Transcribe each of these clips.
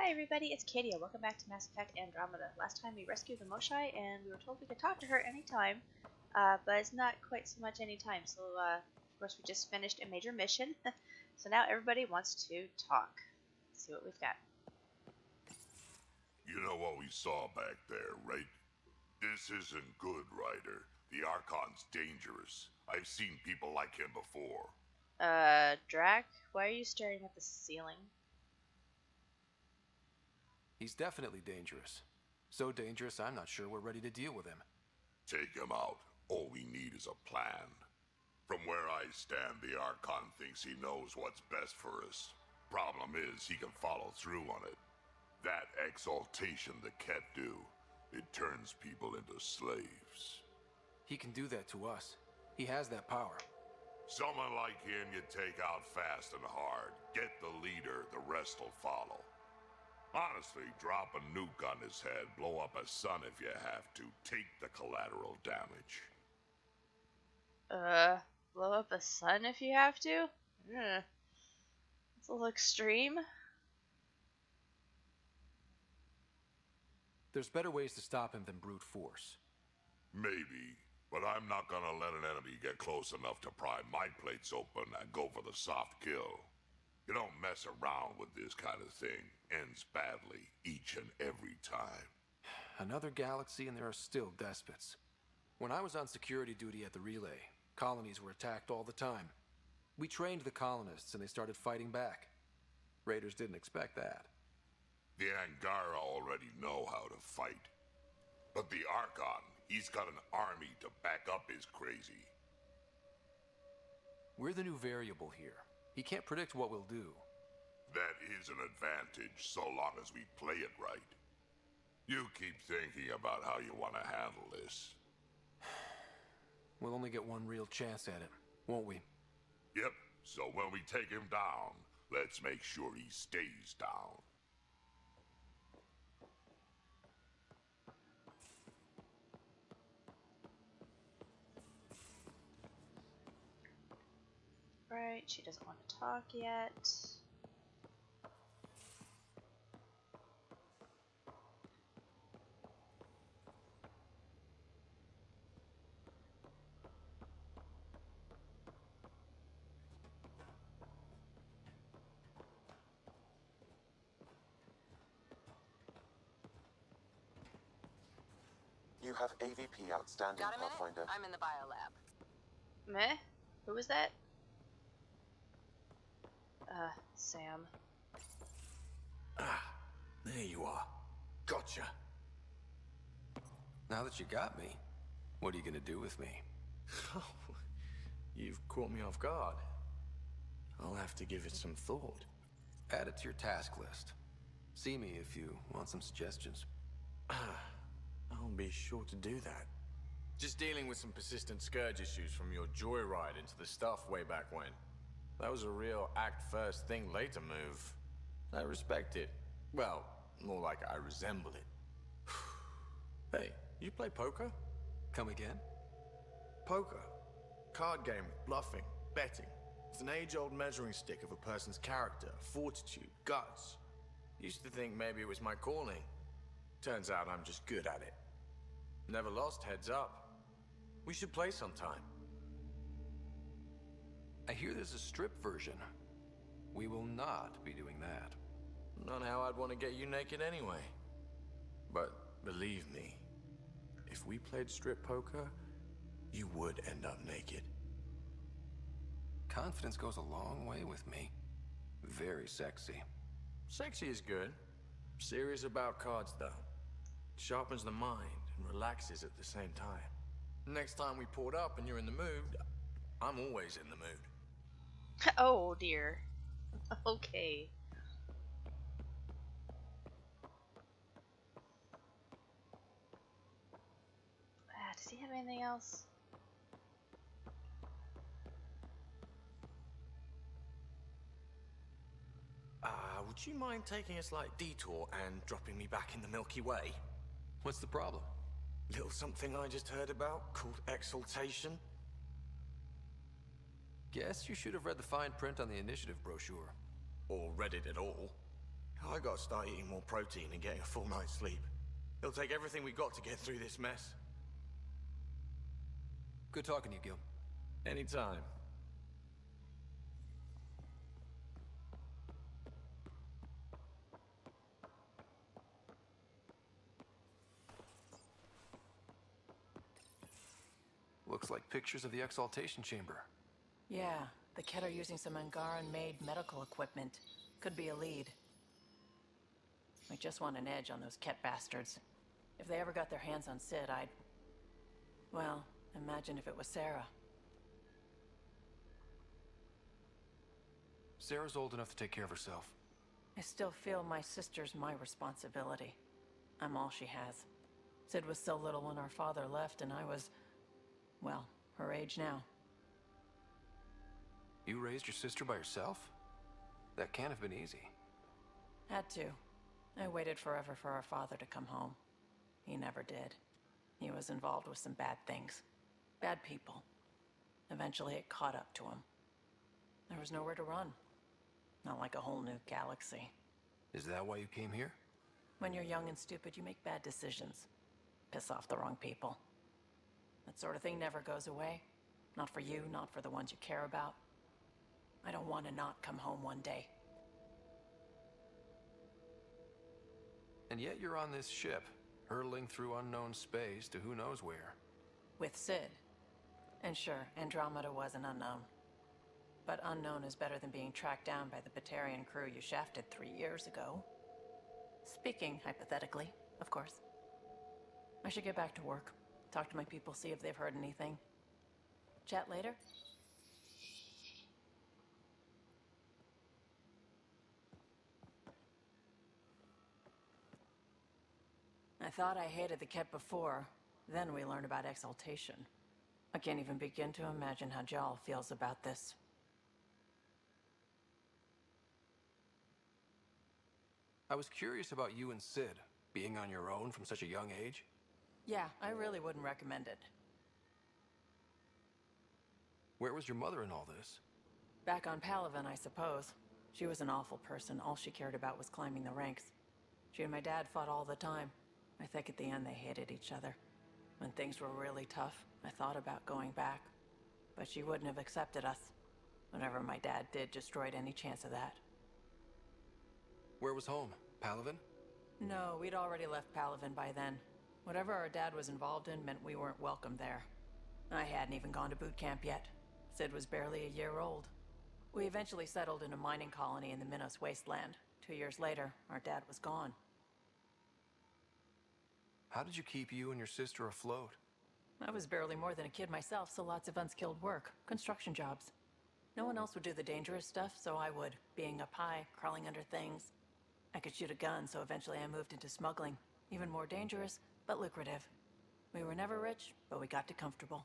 Hi everybody, it's Katie. Welcome back to Mass Effect Andromeda. Last time we rescued the Moshai and we were told we could talk to her anytime, but it's not quite so much anytime. So, of course, we just finished a major mission, so now everybody wants to talk. Let's see what we've got. You know what we saw back there, right? This isn't good, Ryder. The Archon's dangerous. I've seen people like him before. Drac, why are you staring at the ceiling? He's definitely dangerous. So dangerous, I'm not sure we're ready to deal with him. Take him out. All we need is a plan. From where I stand, the Archon thinks he knows what's best for us. Problem is, he can follow through on it. That exaltation the Ket do, it turns people into slaves. He can do that to us. He has that power. Someone like him you take out fast and hard. Get the leader, the rest will follow. Honestly, drop a nuke on his head, blow up a sun if you have to. Take the collateral damage. Blow up a sun if you have to? It's a little extreme. There's better ways to stop him than brute force. Maybe, but I'm not gonna let an enemy get close enough to pry my plates open and go for the soft kill. You don't mess around with this kind of thing. Ends badly, each and every time. Another galaxy and there are still despots. When I was on security duty at the relay, colonies were attacked all the time. We trained the colonists and they started fighting back. Raiders didn't expect that. The Angara already know how to fight. But the Archon, he's got an army to back up his crazy. We're the new variable here. He can't predict what we'll do. That is an advantage, so long as we play it right. You keep thinking about how you want to handle this. We'll only get one real chance at it, won't we? Yep, so when we take him down, let's make sure he stays down. Right, she doesn't want to talk yet. You have AVP outstanding, Got a minute? Pathfinder. I'm in the biolab. Meh? Who was that? Sam. Ah, there you are. Gotcha. Now that you got me, what are you gonna do with me? You've caught me off guard. I'll have to give it some thought. Add it to your task list. See me if you want some suggestions. I'll be sure to do that. Just dealing with some persistent scourge issues from your joyride into the stuff way back when. That was a real act first, think later move. I respect it. Well, more like I resemble it. Hey, you play poker? Come again? Poker. Card game with bluffing, betting. It's an age-old measuring stick of a person's character, fortitude, guts. Used to think maybe it was my calling. Turns out I'm just good at it. Never lost, heads up. We should play sometime. I hear there's a strip version. We will not be doing that. Not how I'd want to get you naked anyway. But believe me, if we played strip poker, you would end up naked. Confidence goes a long way with me. Very sexy. Sexy is good. Serious about cards, though. Sharpens the mind and relaxes at the same time. Next time we port up and you're in the mood, I'm always in the mood. Oh dear. Okay. Does he have anything else? Would you mind taking a slight detour and dropping me back in the Milky Way? What's the problem? Little something I just heard about called exaltation. Guess you should have read the fine print on the initiative brochure. Or read it at all. I gotta start eating more protein and getting a full night's sleep. It'll take everything we got to get through this mess. Good talking to you, Gil. Anytime. Looks like pictures of the exaltation chamber. Yeah, the Ket are using some Angaran-made medical equipment. Could be a lead. I just want an edge on those Ket bastards. If they ever got their hands on Sid, I'd... Well, imagine if it was Sarah. Sarah's old enough to take care of herself. I still feel my sister's my responsibility. I'm all she has. Sid was so little when our father left, and I was... well, her age now. You raised your sister by yourself? That can't have been easy. Had to. I waited forever for our father to come home. He never did. He was involved with some bad things. Bad people. Eventually it caught up to him. There was nowhere to run. Not like a whole new galaxy. Is that why you came here? When you're young and stupid, you make bad decisions. Piss off the wrong people. That sort of thing never goes away. Not for you, not for the ones you care about. I don't want to not come home one day. And yet you're on this ship, hurtling through unknown space to who knows where. With Sid. And sure, Andromeda was an unknown. But unknown is better than being tracked down by the Batarian crew you shafted 3 years ago. Speaking hypothetically, of course. I should get back to work. Talk to my people, see if they've heard anything. Chat later? I thought I hated the Ket before. Then we learned about exaltation. I can't even begin to imagine how Jal feels about this. I was curious about you and Sid, being on your own from such a young age. Yeah, I really wouldn't recommend it. Where was your mother in all this? Back on Palaven, I suppose. She was an awful person. All she cared about was climbing the ranks. She and my dad fought all the time. I think at the end they hated each other. When things were really tough, I thought about going back. But she wouldn't have accepted us. Whatever my dad did destroyed any chance of that. Where was home? Palaven? No, we'd already left Palaven by then. Whatever our dad was involved in meant we weren't welcome there. I hadn't even gone to boot camp yet. Sid was barely a year old. We eventually settled in a mining colony in the Minos wasteland. 2 years later, our dad was gone. How did you keep you and your sister afloat? I was barely more than a kid myself, so lots of unskilled work. Construction jobs. No one else would do the dangerous stuff, so I would. Being up high, crawling under things. I could shoot a gun, so eventually I moved into smuggling. Even more dangerous, but lucrative. We were never rich, but we got to comfortable.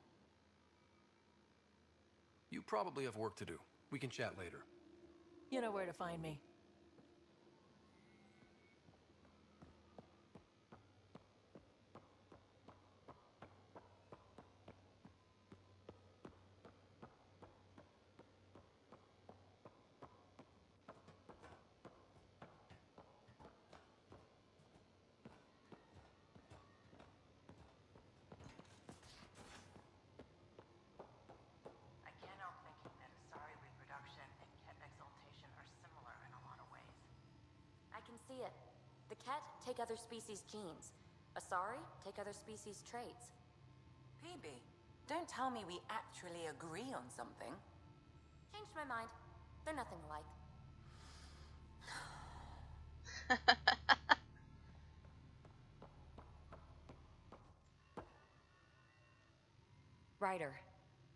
You probably have work to do. We can chat later. You know where to find me. I can't help thinking that Asari reproduction and Ket exaltation are similar in a lot of ways. I can see it. The Ket take other species' genes. Asari take other species' traits. PB, don't tell me we actually agree on something. Changed my mind. They're nothing alike. Ryder,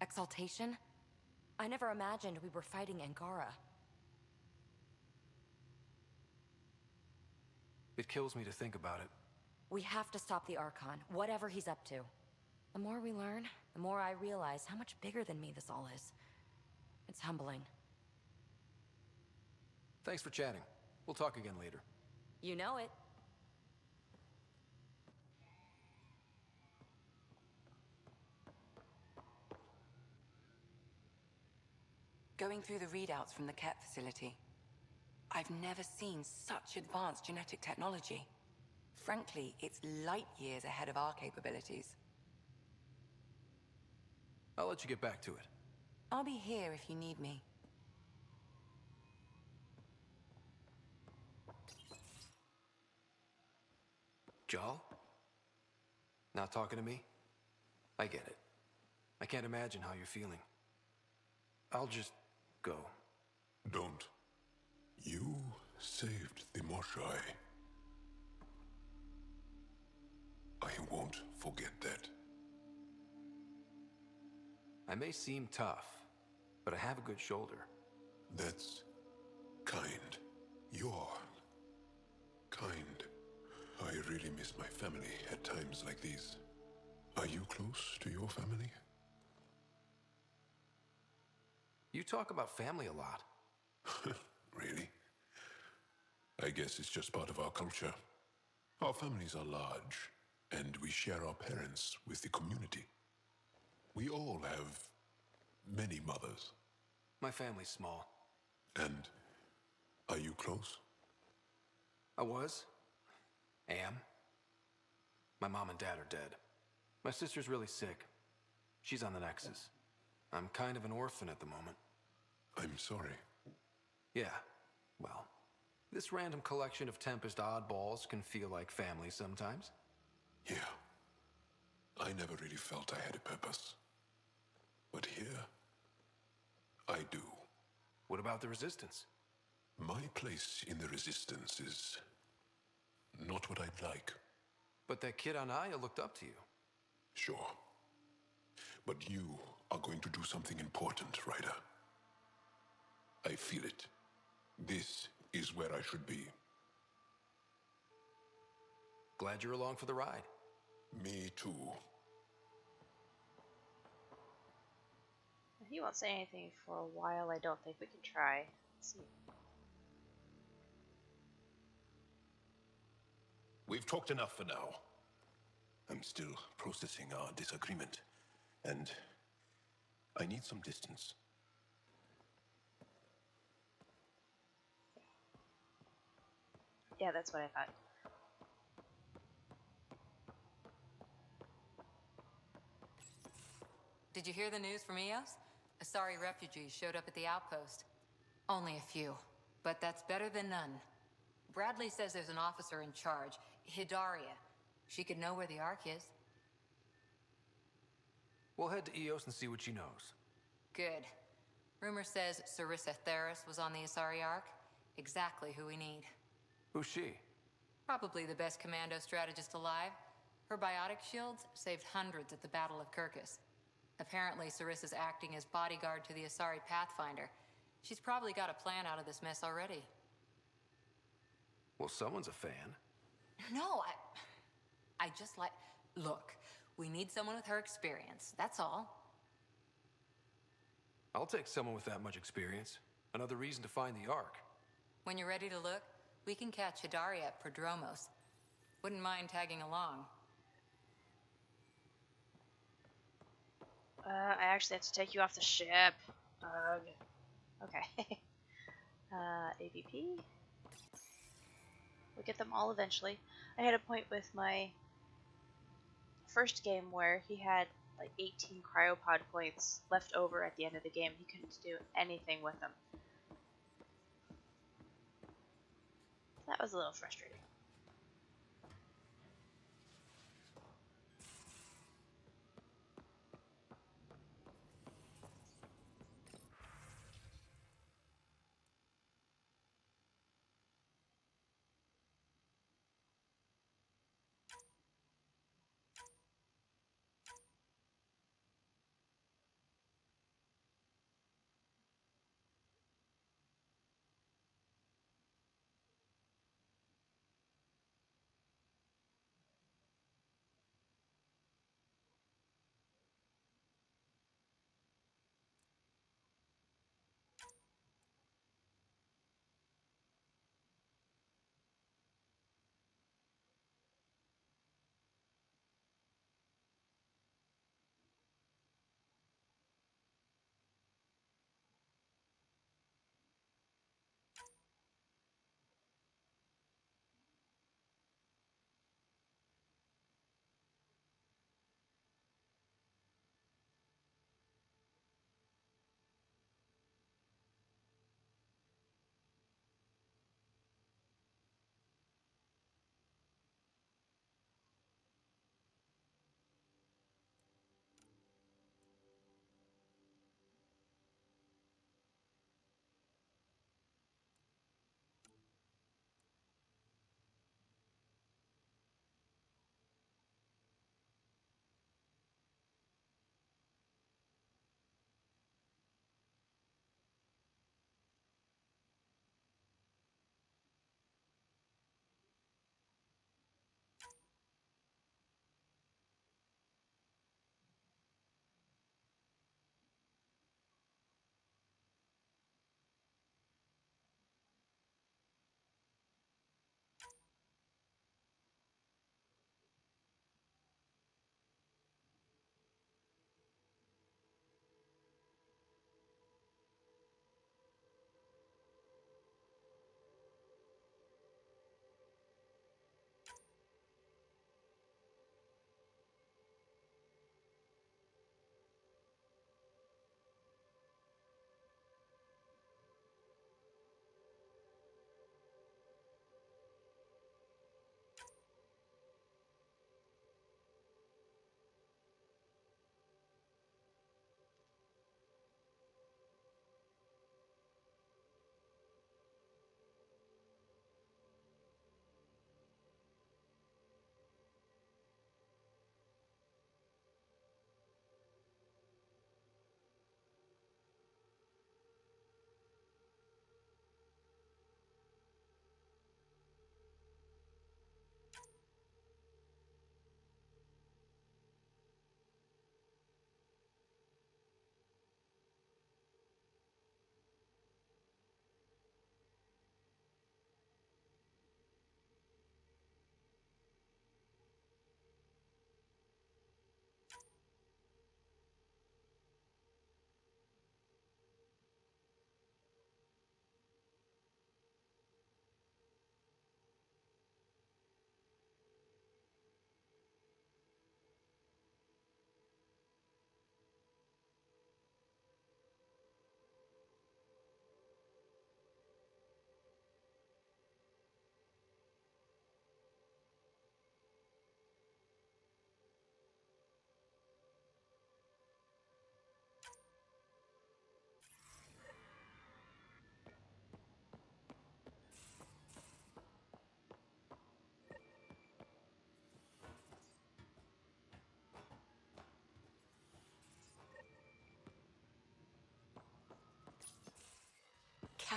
exaltation? I never imagined we were fighting Angara. It kills me to think about it. We have to stop the Archon, whatever he's up to. The more we learn, the more I realize how much bigger than me this all is. It's humbling. Thanks for chatting. We'll talk again later. You know it. Going through the readouts from the Ket facility. I've never seen such advanced genetic technology. Frankly, it's light years ahead of our capabilities. I'll let you get back to it. I'll be here if you need me. Jal? Not talking to me? I get it. I can't imagine how you're feeling. I'll just go. Don't. You saved the Moshai. I won't forget that. I may seem tough, but I have a good shoulder. That's kind. You're kind. I really miss my family at times like these. Are you close to your family? You talk about family a lot. Really? I guess it's just part of our culture. Our families are large, and we share our parents with the community. We all have many mothers. My family's small. And are you close? I was. Am. My mom and dad are dead. My sister's really sick. She's on the Nexus. I'm kind of an orphan at the moment. I'm sorry. Yeah, well, this random collection of Tempest oddballs can feel like family sometimes. Yeah. I never really felt I had a purpose. But here, I do. What about the Resistance? My place in the Resistance is not what I'd like. But that kid on Aya looked up to you. Sure. But you are going to do something important, Ryder. I feel it. This is where I should be. Glad you're along for the ride. Me too. He won't say anything for a while. I don't think we can try. Let's see. We've talked enough for now. I'm still processing our disagreement, and I need some distance. Yeah, that's what I thought. Did you hear the news from Eos? Asari refugees showed up at the outpost. Only a few, but that's better than none. Bradley says there's an officer in charge, Hidaria. She could know where the Ark is. We'll head to Eos and see what she knows. Good. Rumor says Sarissa Theris was on the Asari Ark. Exactly who we need. Who's she? Probably the best commando strategist alive. Her biotic shields saved hundreds at the Battle of Kirkus. Apparently, Sarissa's acting as bodyguard to the Asari Pathfinder. She's probably got a plan out of this mess already. Well, someone's a fan. No, I just like... Look, we need someone with her experience, that's all. I'll take someone with that much experience. Another reason to find the Ark. When you're ready to look, we can catch Hidaria at Prodromos. Wouldn't mind tagging along. I actually have to take you off the ship. Ugh. Okay. AVP. We'll get them all eventually. I had a point with my first game where he had like 18 cryopod points left over at the end of the game. He couldn't do anything with them. That was a little frustrating.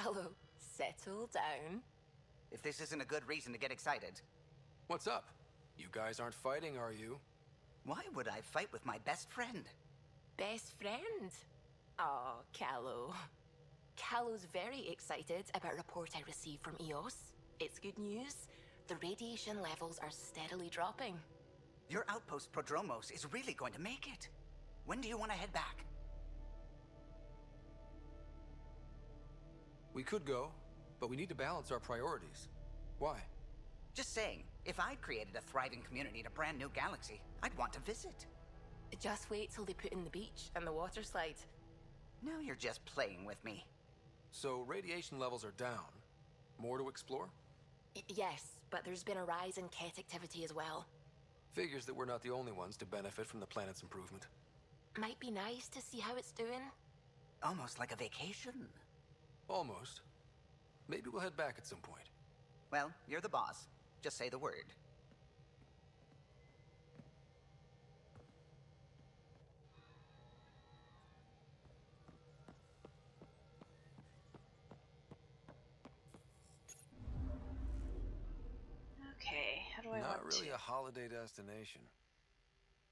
Callow, settle down. If this isn't a good reason to get excited. What's up? You guys aren't fighting, are you? Why would I fight with my best friend? Best friend? Oh, Callow. Callow's very excited about a report I received from EOS. It's good news. The radiation levels are steadily dropping. Your outpost Prodromos is really going to make it. When do you want to head back? We could go, but we need to balance our priorities. Why? Just saying, if I'd created a thriving community in a brand new galaxy, I'd want to visit. Just wait till they put in the beach and the water slide. Now you're just playing with me. So radiation levels are down. More to explore? Yes, but there's been a rise in Ket activity as well. Figures that we're not the only ones to benefit from the planet's improvement. Might be nice to see how it's doing. Almost like a vacation. Almost. Maybe we'll head back at some point. Well, you're the boss. Just say the word. Okay, how do I Not want really to? a holiday destination.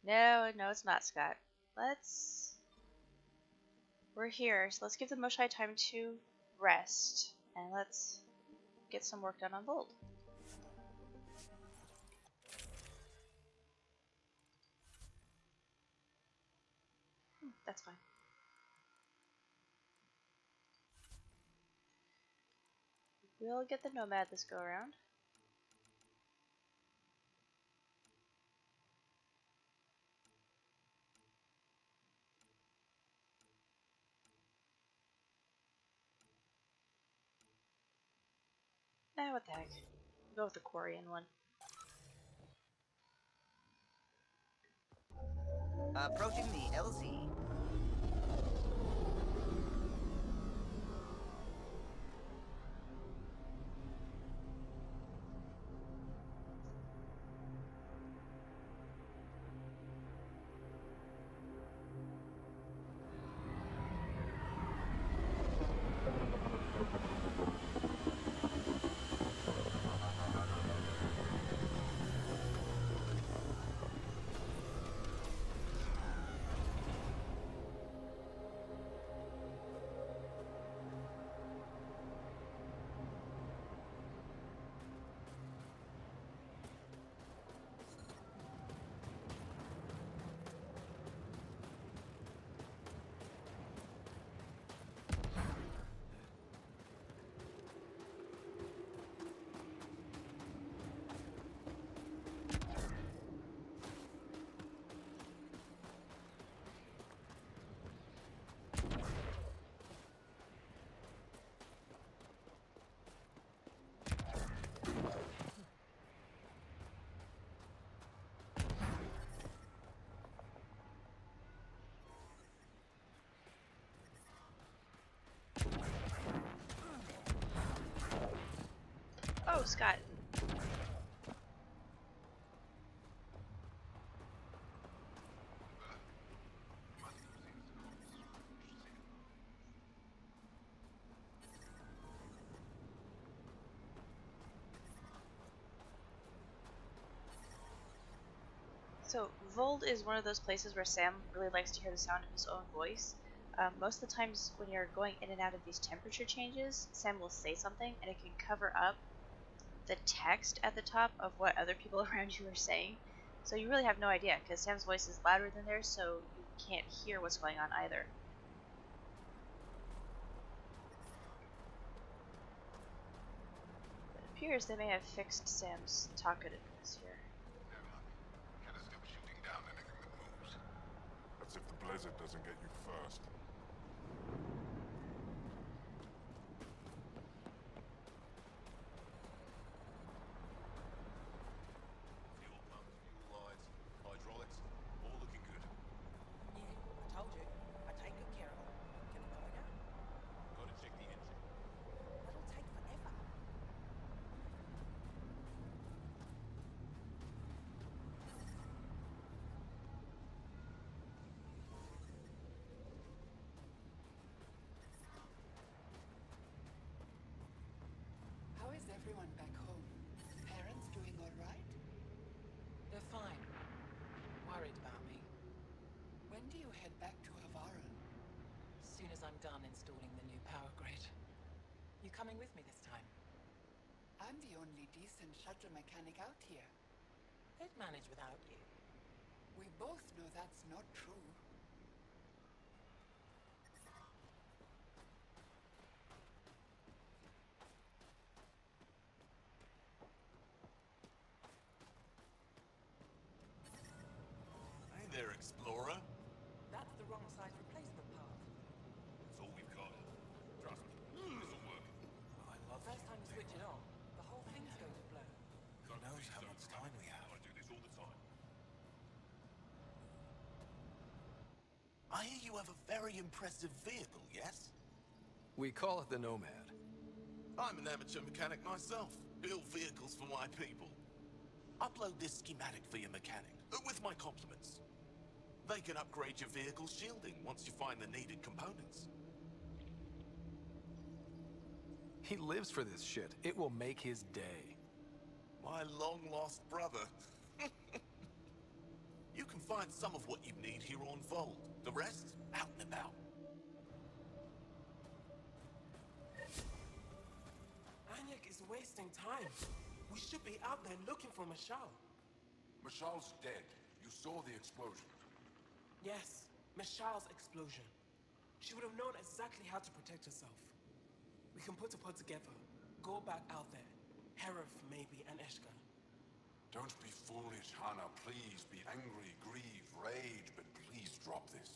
No, it's not, Scott. We're here, so let's give the Moshai time to rest, and let's get some work done on Voeld. That's fine. We'll get the Nomad this go around. What the heck. We'll go with the Quarian one. Approaching the LZ. Oh, Scott. So, Voeld is one of those places where Sam really likes to hear the sound of his own voice. Most of the times when you're going in and out of these temperature changes, Sam will say something and it can cover up the text at the top of what other people around you are saying. So you really have no idea, because Sam's voice is louder than theirs, so you can't hear what's going on either. It appears they may have fixed Sam's talkativeness here. Can I stop shooting down anything that moves? That's if the blizzard doesn't get you first. Fuel pumps, fuel lines, hydraulics, all looking good. Yeah, I told you. I take good care of them. Can we go now? Gotta check the engine. That'll take forever. done installing the new power grid. You coming with me this time? I'm the only decent shuttle mechanic out here. They'd manage without you. We both know that's not true. Hey there, Explorer. That's the wrong size replacement part. That's all we've got. Trust me, this'll work. I love First time you switch it on, the whole thing's going to blow. Who knows how much time we have? I do this all the time. I hear you have a very impressive vehicle, yes? We call it the Nomad. I'm an amateur mechanic myself. Build vehicles for my people. Upload this schematic for your mechanic, with my compliments. They can upgrade your vehicle's shielding once you find the needed components. He lives for this shit. It will make his day. My long-lost brother. You can find some of what you need here on Voeld. The rest, out and about. Anyek is wasting time. We should be out there looking for Michal. Michal's dead. You saw the explosion. Yes, Michal's explosion. She would have known exactly how to protect herself. We can put a pod together. Go back out there. Herif, maybe, and Eshka. Don't be foolish, Hannah. Please be angry, grieve, rage, but please drop this.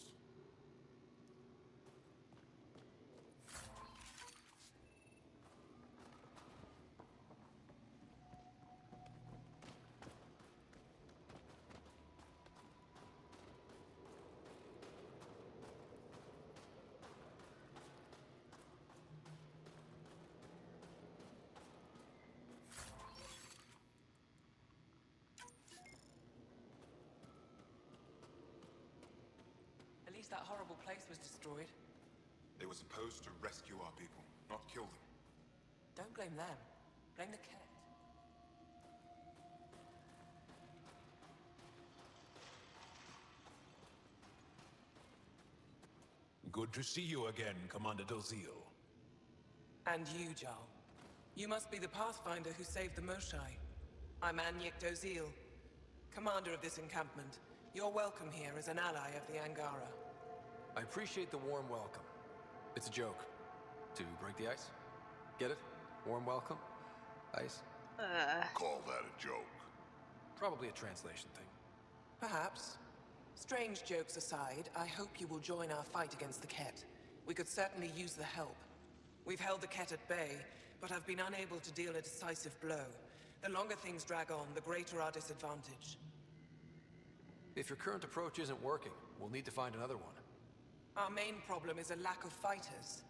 At least that horrible place was destroyed. They were supposed to rescue our people, not kill them. Don't blame them. Blame the cat. Good to see you again, Commander Dozil. And you, Jarl. You must be the Pathfinder who saved the Moshai. I'm Anyek Dozil, commander of this encampment. You're welcome here as an ally of the Angara. I appreciate the warm welcome. It's a joke. To break the ice? Get it? Warm welcome? Ice? Call that a joke. Probably a translation thing. Perhaps. Strange jokes aside, I hope you will join our fight against the Ket. We could certainly use the help. We've held the Ket at bay, but have been unable to deal a decisive blow. The longer things drag on, the greater our disadvantage. If your current approach isn't working, we'll need to find another one. Our main problem is a lack of fighters.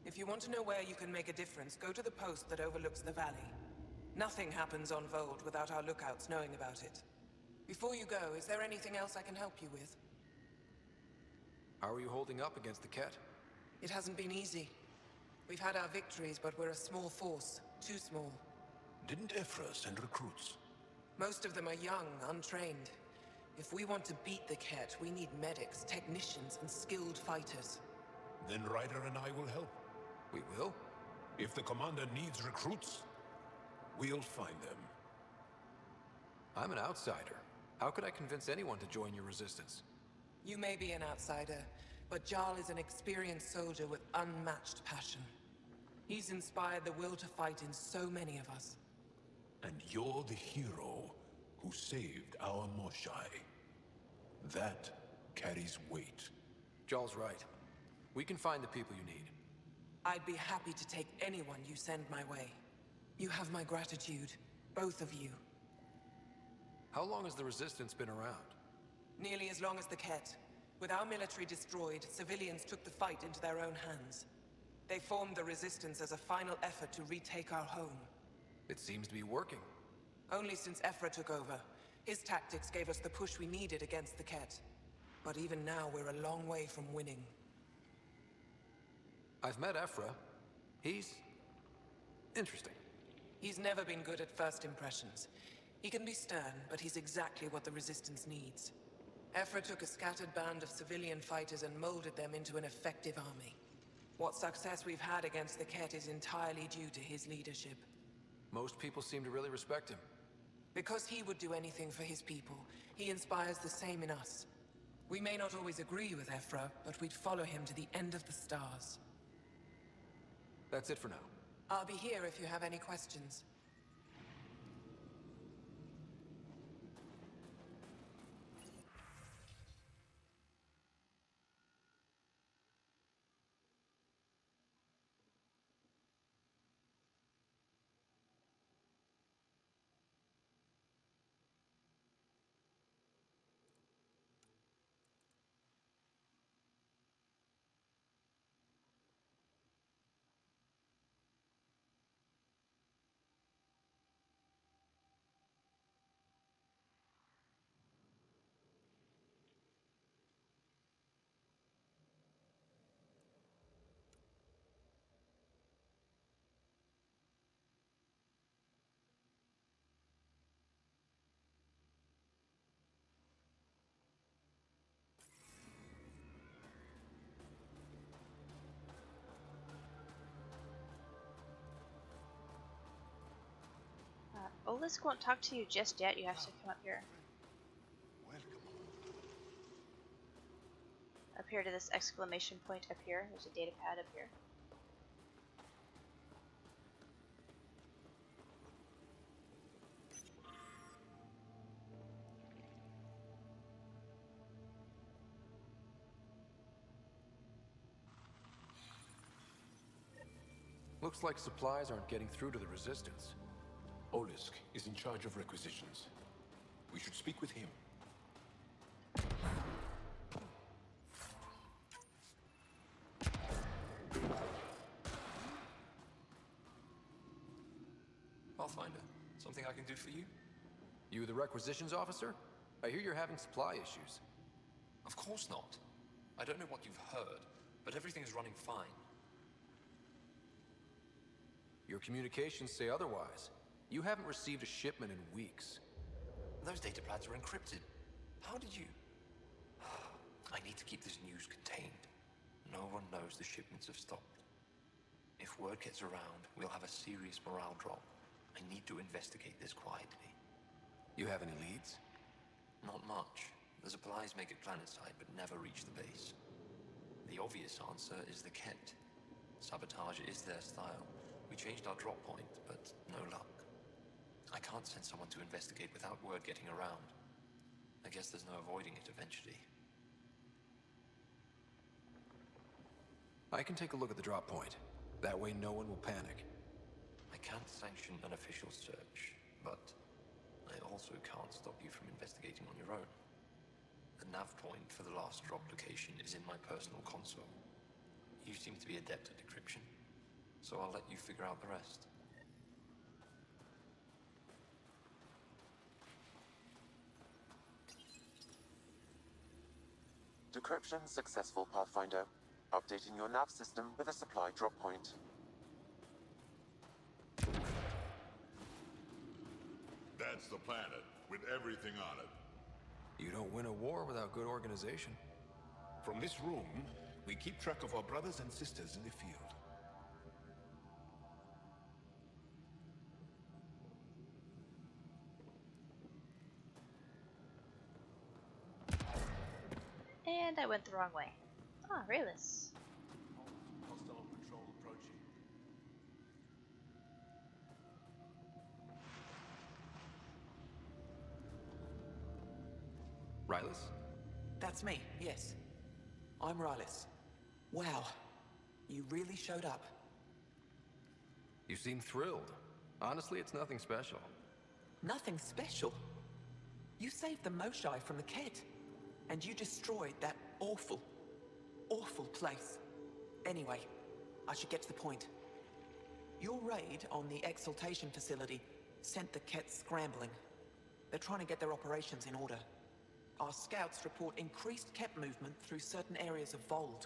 If you want to know where you can make a difference, go to the post that overlooks the valley. Nothing happens on Voeld without our lookouts knowing about it. Before you go, is there anything else I can help you with? How are you holding up against the Ket? It hasn't been easy. We've had our victories, but we're a small force. Too small. Didn't Ephra send recruits? Most of them are young, untrained. If we want to beat the Ket, we need medics, technicians, and skilled fighters. Then Ryder and I will help. We will? If the commander needs recruits, we'll find them. I'm an outsider. How could I convince anyone to join your resistance? You may be an outsider, but Jarl is an experienced soldier with unmatched passion. He's inspired the will to fight in so many of us. And you're the hero who saved our Moshai. That carries weight. Jarl's right. We can find the people you need. I'd be happy to take anyone you send my way. You have my gratitude, both of you. How long has the Resistance been around? Nearly as long as the Ket. With our military destroyed, civilians took the fight into their own hands. They formed the Resistance as a final effort to retake our home. It seems to be working. Only since Ephra took over. His tactics gave us the push we needed against the Ket. But even now, we're a long way from winning. I've met Ephra. He's interesting. He's never been good at first impressions. He can be stern, but he's exactly what the Resistance needs. Ephra took a scattered band of civilian fighters and molded them into an effective army. What success we've had against the Ket is entirely due to his leadership. Most people seem to really respect him. Because he would do anything for his people, he inspires the same in us. We may not always agree with Ephra, but we'd follow him to the end of the stars. That's it for now. I'll be here if you have any questions. Olisk won't talk to you just yet. You have to come up here. Up here to this exclamation point up here. There's a data pad up here. Looks like supplies aren't getting through to the Resistance. Olisk is in charge of requisitions. We should speak with him. Pathfinder, something I can do for you? You the requisitions officer? I hear you're having supply issues. Of course not. I don't know what you've heard, but everything is running fine. Your communications say otherwise. You haven't received a shipment in weeks. Those data pads are encrypted. How did you... I need to keep this news contained. No one knows the shipments have stopped. If word gets around, we'll have a serious morale drop. I need to investigate this quietly. You have any leads? Not much. The supplies make it planetside, but never reach the base. The obvious answer is the Ket. Sabotage is their style. We changed our drop point, but no luck. I can't send someone to investigate without word getting around. I guess there's no avoiding it eventually. I can take a look at the drop point. That way no one will panic. I can't sanction an official search, but I also can't stop you from investigating on your own. The nav point for the last drop location is in my personal console. You seem to be adept at decryption, so I'll let you figure out the rest. Decryption successful, Pathfinder. Updating your nav system with a supply drop point. That's the planet, with everything on it. You don't win a war without good organization. From this room, we keep track of our brothers and sisters in the field. And I went the wrong way. Ah, Rayless. Hostile patrol approaching. Rylas? That's me, yes. I'm Rylis. Wow, you really showed up. You seem thrilled. Honestly, it's nothing special. Nothing special? You saved the Moshai from the Ket, and you destroyed that awful, awful place. Anyway, I should get to the point. Your raid on the Exaltation facility sent the Ket scrambling. They're trying to get their operations in order. Our scouts report increased Ket movement through certain areas of Voeld.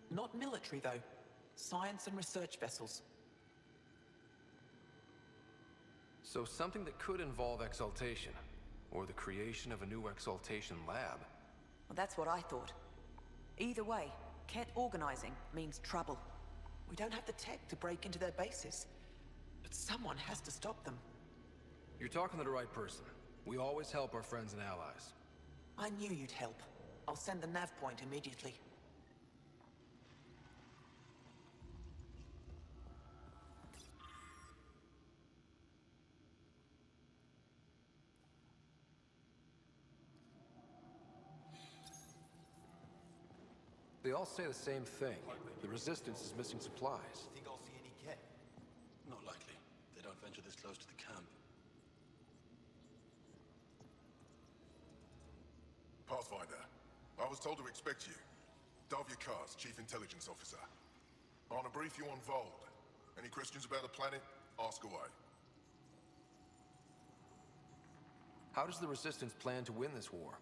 Not military, though. Science and research vessels. So something that could involve Exaltation, or the creation of a new Exaltation lab. Well, that's what I thought. Either way, Ket organizing means trouble. We don't have the tech to break into their bases. But someone has to stop them. You're talking to the right person. We always help our friends and allies. I knew you'd help. I'll send the nav point immediately. They all say the same thing. The Resistance is missing supplies. Think I'll see any Ket? Not likely. They don't venture this close to the camp. Pathfinder, I was told to expect you. Davyakar's Chief Intelligence Officer. I want to brief you on Voeld. Any questions about the planet? Ask away. How does the Resistance plan to win this war?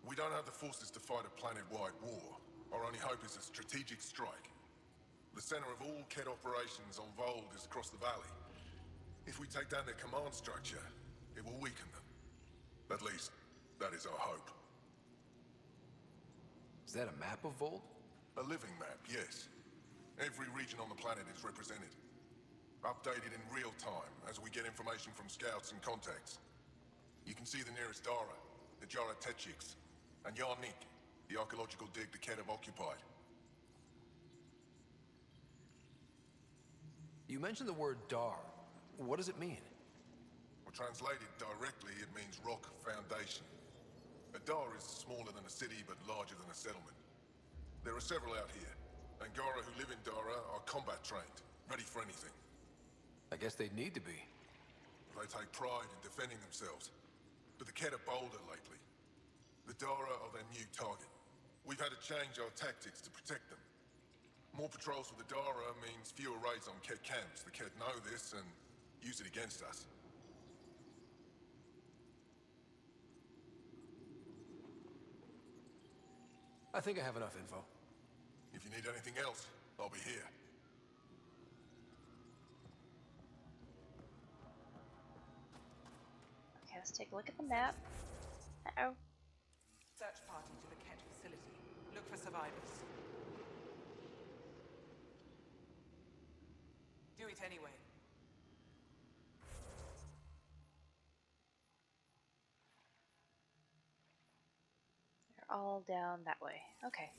We don't have the forces to fight a planet-wide war. Our only hope is a strategic strike. The center of all Ket operations on Voeld is across the valley. If we take down their command structure, it will weaken them. At least, that is our hope. Is that a map of Voeld? A living map, yes. Every region on the planet is represented. Updated in real time as we get information from scouts and contacts. You can see the nearest Dara, the Jara Techiks, and Yarnik, the archaeological dig the Ket have occupied. You mentioned the word Dar. What does it mean? Well, translated directly, it means rock foundation. A Dar is smaller than a city, but larger than a settlement. There are several out here. Angara who live in Dara are combat trained, ready for anything. I guess they'd need to be. They take pride in defending themselves. But the Ket are bolder lately. The Dara are their new target. We've had to change our tactics to protect them. More patrols for the Dara means fewer raids on Ket camps. The Ket know this and use it against us. I think I have enough info. If you need anything else, I'll be here. Okay, let's take a look at the map. Uh-oh. Search party to the Ket facility. Look for survivors. Do it anyway. They're all down that way. Okay.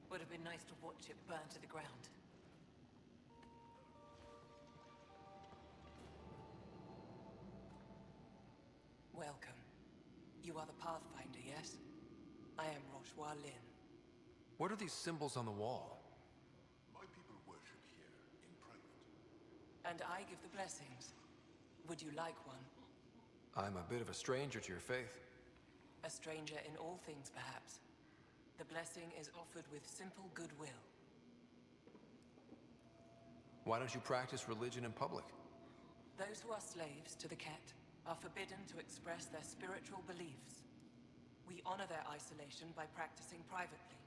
Would have been nice to watch it burn to the ground. Welcome. You are the Pathfinder, yes? I am Roshua Lin. What are these symbols on the wall? My people worship here in private. And I give the blessings. Would you like one? I'm a bit of a stranger to your faith. A stranger in all things, perhaps. The blessing is offered with simple goodwill. Why don't you practice religion in public? Those who are slaves to the Ket are forbidden to express their spiritual beliefs. We honor their isolation by practicing privately.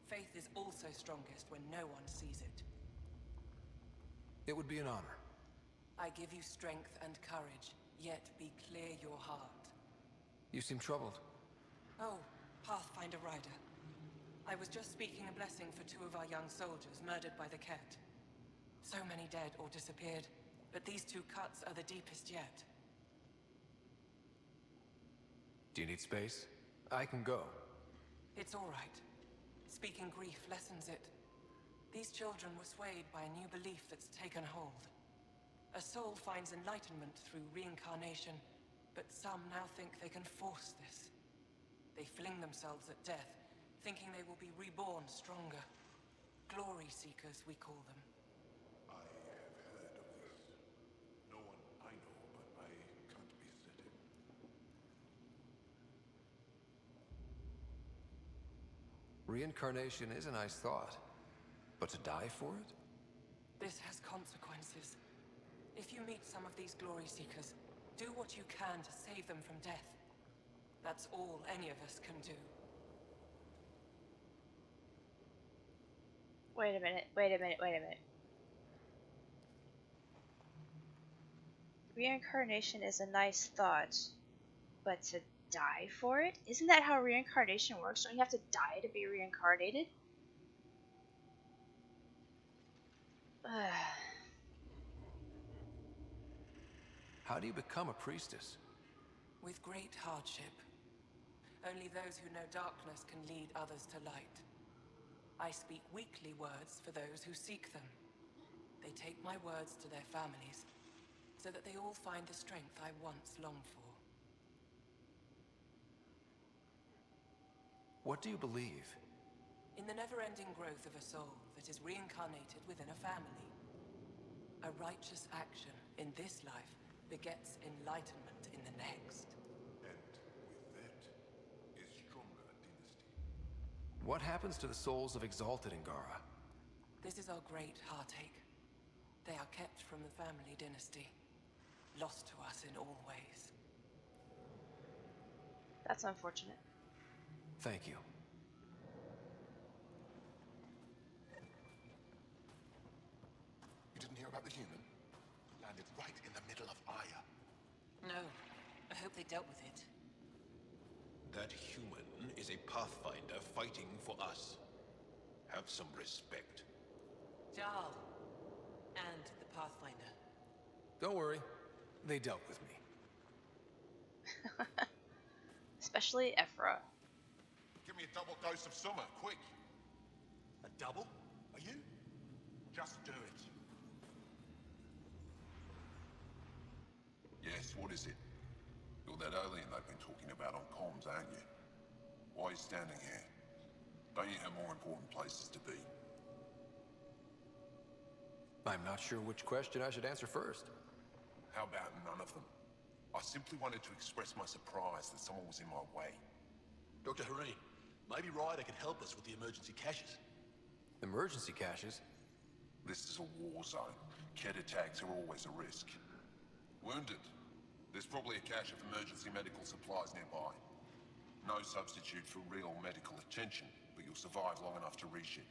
Faith is also strongest when no one sees it. It would be an honor. I give you strength and courage, yet be clear your heart. You seem troubled. Oh, Pathfinder Ryder. I was just speaking a blessing for 2 of our young soldiers murdered by the Ket. So many dead or disappeared. But these 2 cuts are the deepest yet. Do you need space? I can go. It's all right. Speaking grief lessens it. These children were swayed by a new belief that's taken hold. A soul finds enlightenment through reincarnation, but some now think they can force this. They fling themselves at death, thinking they will be reborn stronger. Glory seekers, we call them. I have heard of this. No one I know, but I can't be certain. Reincarnation is a nice thought, but to die for it? This has consequences. If you meet some of these glory seekers, do what you can to save them from death. That's all any of us can do. Wait a minute, wait a minute, wait a minute. Reincarnation is a nice thought, but to die for it? Isn't that how reincarnation works? Don't you have to die to be reincarnated? How do you become a priestess? With great hardship. Only those who know darkness can lead others to light. I speak weakly words for those who seek them. They take my words to their families, so that they all find the strength I once longed for. What do you believe? In the never-ending growth of a soul that is reincarnated within a family. A righteous action in this life begets enlightenment in the next. And with that is stronger dynasty. What happens to the souls of exalted Angara? This is our great heartache. They are kept from the family dynasty, lost to us in all ways. That's unfortunate. Thank you. You didn't hear about the human? Landed right in the middle of Aya. No. I hope they dealt with it. That human is a pathfinder fighting for us. Have some respect. Jal. And the Pathfinder. Don't worry. They dealt with me. Especially Ephra. Give me a double dose of summer, quick. A double? Are you? Just do it. Yes, what is it? You're that alien they've been talking about on comms, aren't you? Why are you standing here? Don't you have more important places to be? I'm not sure which question I should answer first. How about none of them? I simply wanted to express my surprise that someone was in my way. Dr. Hareen, maybe Ryder can help us with the emergency caches. Emergency caches? This is a war zone. Kett attacks are always a risk. Wounded. There's probably a cache of emergency medical supplies nearby. No substitute for real medical attention, but you'll survive long enough to reship.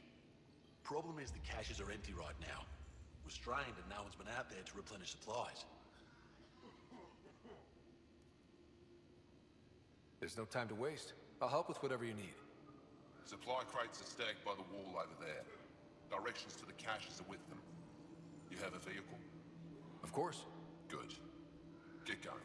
Problem is the caches are empty right now. We're strained and no one's been out there to replenish supplies. There's no time to waste. I'll help with whatever you need. Supply crates are stacked by the wall over there. Directions to the caches are with them. You have a vehicle? Of course. Good. Get going.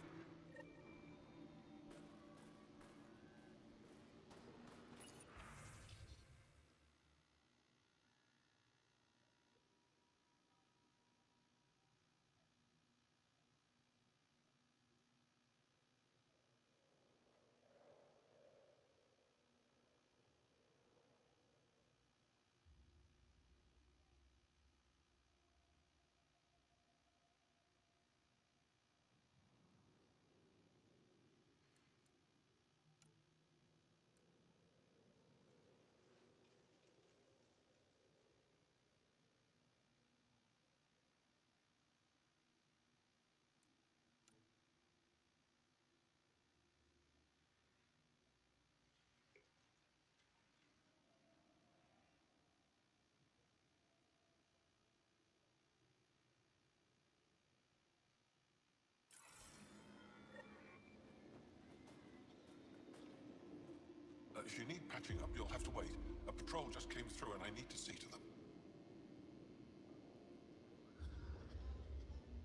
If you need patching up, you'll have to wait. A patrol just came through and I need to see to them.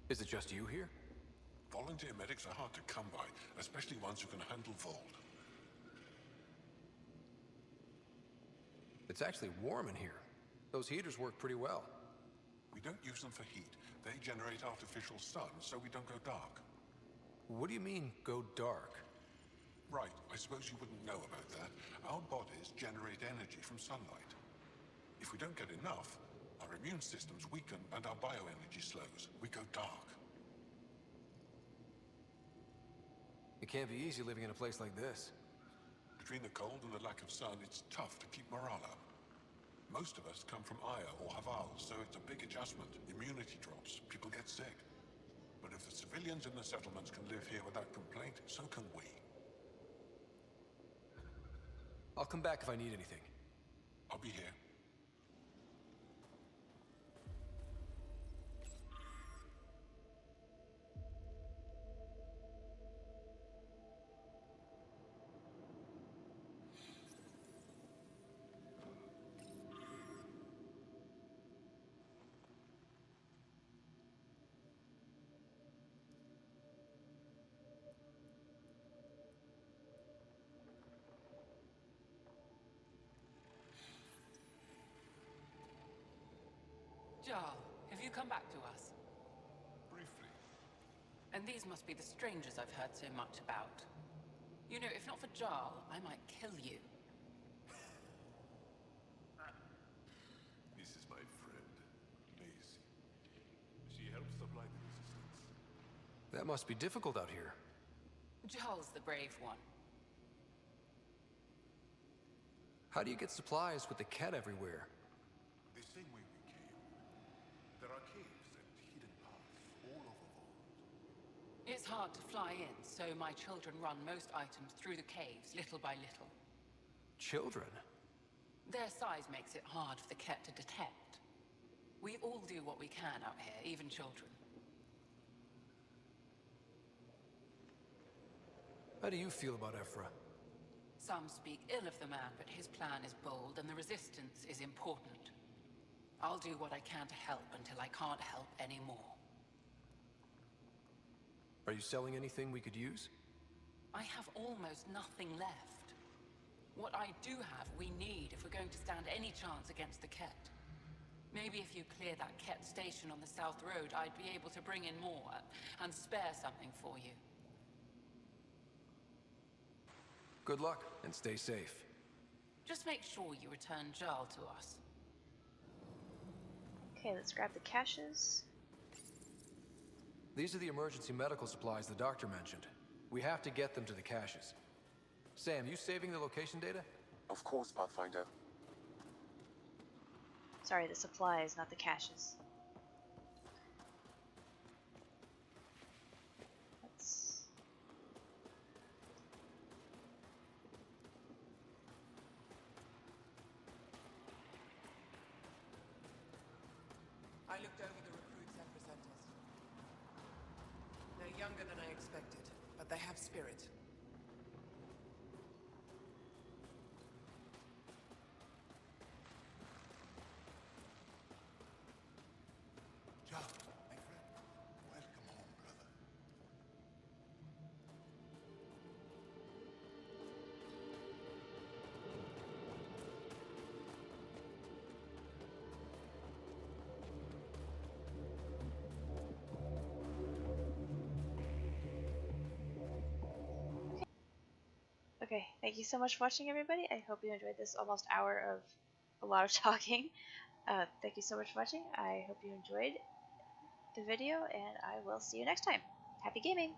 Is it just you here? Volunteer medics are hard to come by, especially ones who can handle Voeld. It's actually warm in here. Those heaters work pretty well. We don't use them for heat. They generate artificial sun, so we don't go dark. What do you mean, go dark? Right, I suppose you wouldn't know about that. Our bodies generate energy from sunlight. If we don't get enough, our immune systems weaken and our bioenergy slows. We go dark. It can't be easy living in a place like this. Between the cold and the lack of sun, it's tough to keep morale up. Most of us come from Aya or Haval, so it's a big adjustment. Immunity drops, people get sick. But if the civilians in the settlements can live here without complaint, so can we. I'll come back if I need anything. I'll be here. Jarl, have you come back to us? Briefly. And these must be the strangers I've heard so much about. You know, if not for Jarl, I might kill you. This is my friend, Maisie. She helps supply the resistance. That must be difficult out here. Jarl's the brave one. How do you get supplies with the cat everywhere? The same way we came. There are caves and hidden paths all over Voeld. It's hard to fly in, so my children run most items through the caves, little by little. Children? Their size makes it hard for the Ket to detect. We all do what we can out here, even children. How do you feel about Ephra? Some speak ill of the man, but his plan is bold, and the resistance is important. I'll do what I can to help until I can't help anymore. Are you selling anything we could use? I have almost nothing left. What I do have, we need if we're going to stand any chance against the Ket. Maybe if you clear that Ket station on the South Road, I'd be able to bring in more and spare something for you. Good luck, and stay safe. Just make sure you return Jarl to us. Okay, let's grab the caches. These are the emergency medical supplies the doctor mentioned. We have to get them to the caches. Sam, you saving the location data? Of course, Pathfinder. Sorry, the supplies, not the caches. Let's... I looked over the recruits and presenters. They're younger than I expected, but they have spirit. John, my friend, welcome home, brother. Okay, thank you so much for watching, everybody. I hope you enjoyed this almost hour of a lot of talking. Thank you so much for watching. I hope you enjoyed the video, and I will see you next time. Happy gaming!